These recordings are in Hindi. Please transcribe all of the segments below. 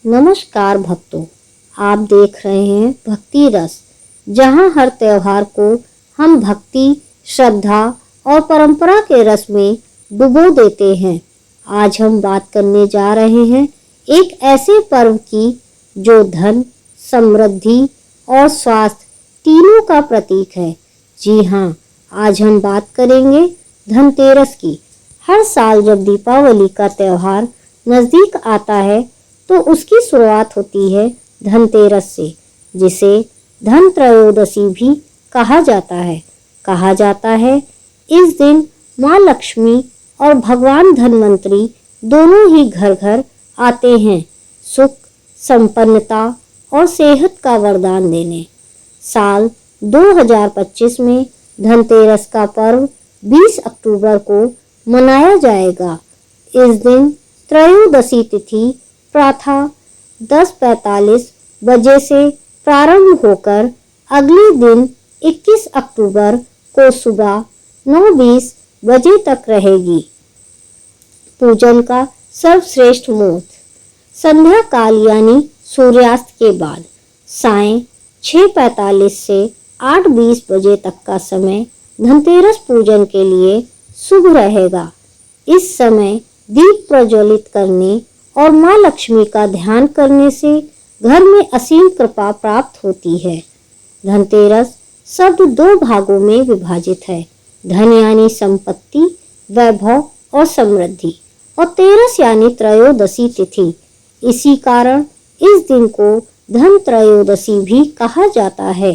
नमस्कार भक्तों, आप देख रहे हैं भक्ति रस, जहां हर त्योहार को हम भक्ति, श्रद्धा और परंपरा के रस में डुबो देते हैं। आज हम बात करने जा रहे हैं एक ऐसे पर्व की जो धन, समृद्धि और स्वास्थ्य तीनों का प्रतीक है। जी हाँ, आज हम बात करेंगे धनतेरस की। हर साल जब दीपावली का त्योहार नज़दीक आता है तो उसकी शुरुआत होती है धनतेरस से, जिसे धन त्रयोदशी भी कहा जाता है। इस दिन माँ लक्ष्मी और भगवान धन्वंतरी दोनों ही घर घर आते हैं, सुख, संपन्नता और सेहत का वरदान देने। साल 2025 में धनतेरस का पर्व 20 अक्टूबर को मनाया जाएगा। इस दिन त्रयोदशी तिथि प्रातः 10:45 बजे से प्रारंभ होकर अगले दिन 21 अक्टूबर को सुबह 9:20 बजे तक रहेगी। पूजन का सर्वश्रेष्ठ मुहूर्त संध्या काल यानी सूर्यास्त के बाद सायं 6:45 से 8:20 बजे तक का समय धनतेरस पूजन के लिए शुभ रहेगा। इस समय दीप प्रज्वलित करने और माँ लक्ष्मी का ध्यान करने से घर में असीम कृपा प्राप्त होती है। धनतेरस शब्द दो भागों में विभाजित है, धन यानी संपत्ति, वैभव और समृद्धि, और तेरस यानी त्रयोदशी तिथि। इसी कारण इस दिन को धन त्रयोदशी भी कहा जाता है।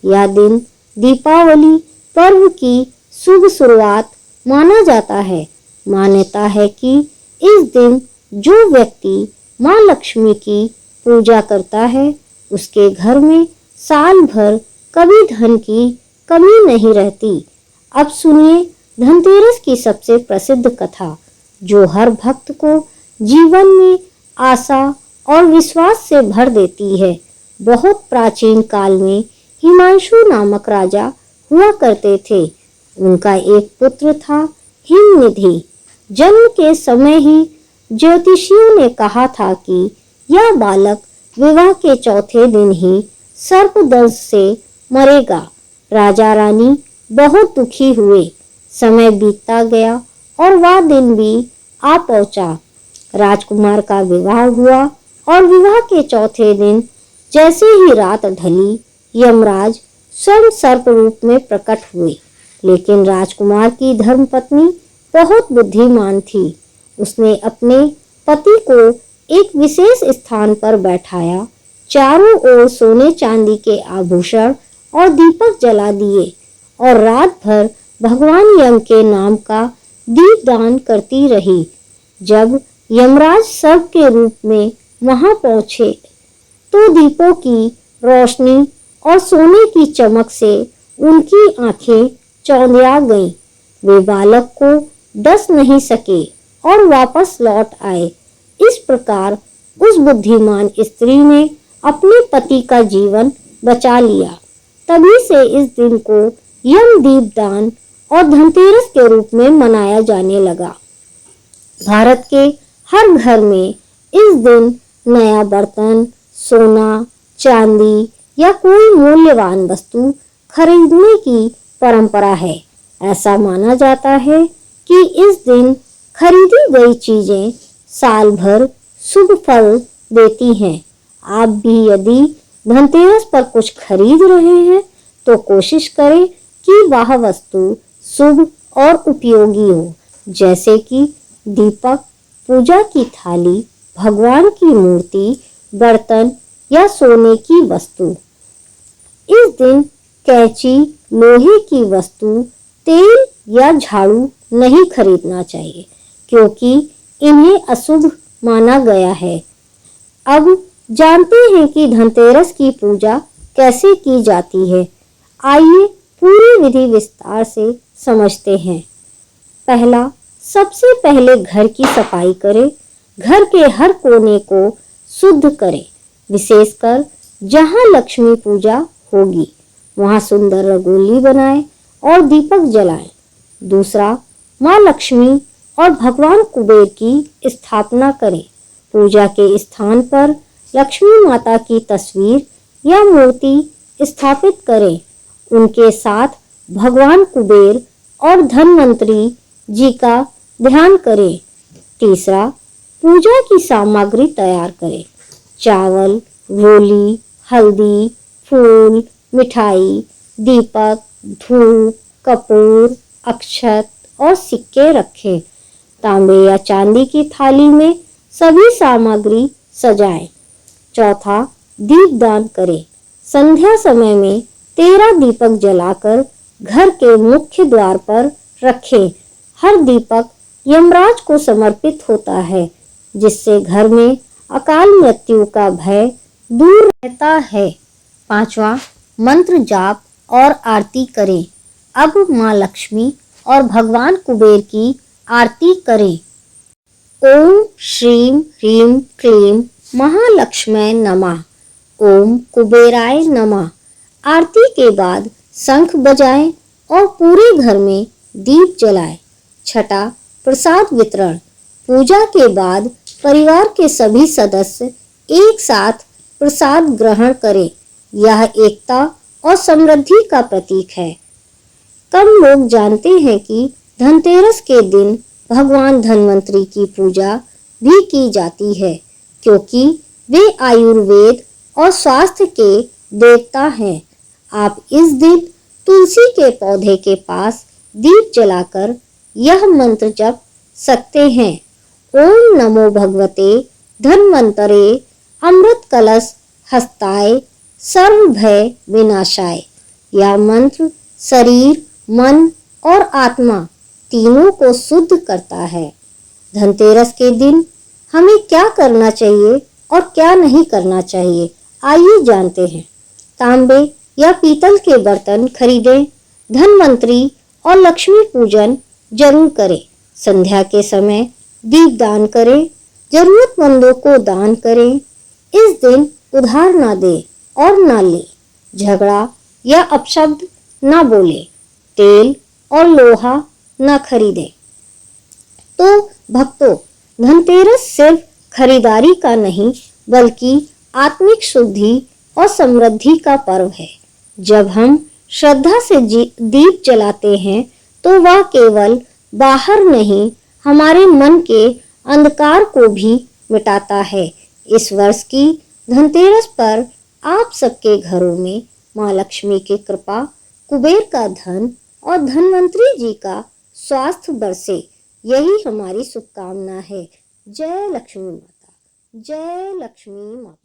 यह दिन दीपावली पर्व की शुभ शुरुआत माना जाता है। मान्यता है कि इस दिन जो व्यक्ति माँ लक्ष्मी की पूजा करता है उसके घर में साल भर कभी धन की कमी नहीं रहती। अब सुनिए धनतेरस की सबसे प्रसिद्ध कथा, जो हर भक्त को जीवन में आशा और विश्वास से भर देती है। बहुत प्राचीन काल में हिमांशु नामक राजा हुआ करते थे। उनका एक पुत्र था हिमनिधि। जन्म के समय ही ज्योतिषियों ने कहा था कि यह बालक विवाह के चौथे दिन ही सर्पदंश से मरेगा। राजा रानी बहुत दुखी हुए। समय बीतता गया और वह दिन भी आ पहुंचा। राजकुमार का विवाह हुआ और विवाह के चौथे दिन जैसे ही रात ढली, यमराज स्वयं सर्प रूप में प्रकट हुए। लेकिन राजकुमार की धर्मपत्नी बहुत बुद्धिमान थी। उसने अपने पति को एक विशेष स्थान पर बैठाया, चारों ओर सोने चांदी के आभूषण और दीपक जला दिए और रात भर भगवान यम के नाम का दीपदान करती रही। जब यमराज सर्प के रूप में वहां पहुंचे तो दीपों की रोशनी और सोने की चमक से उनकी आंखें चौंधिया गईं। वे बालक को डस नहीं सके और वापस लौट आए। इस प्रकार उस बुद्धिमान स्त्री ने अपने पति का जीवन बचा लिया। तभी से इस दिन को यम दीपदान और धनतेरस के रूप में मनाया जाने लगा। भारत के हर घर में इस दिन नया बर्तन, सोना, चांदी या कोई मूल्यवान वस्तु खरीदने की परंपरा है। ऐसा माना जाता है कि इस दिन खरीदी गई चीजें साल भर शुभ फल देती हैं। आप भी यदि धनतेरस पर कुछ खरीद रहे हैं तो कोशिश करें कि वह वस्तु शुभ और उपयोगी हो, जैसे कि दीपक, पूजा की थाली, भगवान की मूर्ति, बर्तन या सोने की वस्तु। इस दिन कैंची, लोहे की वस्तु, तेल या झाड़ू नहीं खरीदना चाहिए, क्योंकि इन्हें अशुभ माना गया है। अब जानते हैं कि धनतेरस की पूजा कैसे की जाती है। आइए पूरी विधि विस्तार से समझते हैं। पहला, सबसे पहले घर की सफाई करें। घर के हर कोने को शुद्ध करें, विशेषकर जहां लक्ष्मी पूजा होगी वहां सुंदर रंगोली बनाएं और दीपक जलाएं। दूसरा, माँ लक्ष्मी और भगवान कुबेर की स्थापना करें। पूजा के स्थान पर लक्ष्मी माता की तस्वीर या मूर्ति स्थापित करें। उनके साथ भगवान कुबेर और धनवंतरी जी का ध्यान करें। तीसरा, पूजा की सामग्री तैयार करें। चावल, रोली, हल्दी, फूल, मिठाई, दीपक, धूप, कपूर, अक्षत और सिक्के रखें। तांबे या चांदी की थाली में सभी सामग्री सजाएं। चौथा, दीपदान करें। संध्या समय में 13 दीपक जलाकर घर के मुख्य द्वार पर रखें। हर दीपक यमराज को समर्पित होता है, जिससे घर में अकाल मृत्यु का भय दूर रहता है। पांचवा, मंत्र जाप और आरती करें। अब माँ लक्ष्मी और भगवान कुबेर की आरती करें। ओम श्रीं ह्रीं क्लीं महालक्ष्मै नमः। ओम कुबेराय नमः। आरती के बाद शंख बजाएं और पूरे घर में दीप जलाएं। छठा, प्रसाद वितरण। पूजा के बाद परिवार के सभी सदस्य एक साथ प्रसाद ग्रहण करें। यह एकता और समृद्धि का प्रतीक है। कम लोग जानते हैं कि धनतेरस के दिन भगवान धन्वंतरी की पूजा भी की जाती है, क्योंकि वे आयुर्वेद और स्वास्थ्य के देवता हैं। आप इस दिन तुलसी के पौधे के पास दीप जलाकर यह मंत्र जप सकते हैं। ओम नमो भगवते धन्वंतरे अमृत कलश हस्ताय सर्व भय विनाशाय। यह मंत्र शरीर, मन और आत्मा तीनों को शुद्ध करता है। धनतेरस के दिन हमें क्या करना चाहिए और क्या नहीं करना चाहिए, आइए जानते हैं। तांबे या पीतल के बर्तन खरीदें। धनवंतरी और लक्ष्मी पूजन जरूर करें। संध्या के समय दीप दान करें। जरूरतमंदों को दान करें। इस दिन उधार ना दें और ना लें। झगड़ा या अपशब्द ना बोले। तेल और लोहा ना खरीदें। तो भक्तों, धनतेरस सिर्फ खरीदारी का नहीं, बल्कि आत्मिक शुद्धि और समृद्धि का पर्व है। जब हम श्रद्धा से दीप जलाते हैं, तो वह केवल बाहर नहीं, हमारे मन के अंधकार को भी मिटाता है। इस वर्ष की धनतेरस पर आप सबके घरों में माँ लक्ष्मी की कृपा, कुबेर का धन और धन्वंतरी जी का स्वास्थ्य बरसे, यही हमारी शुभकामना है। जय लक्ष्मी माता। जय लक्ष्मी माता।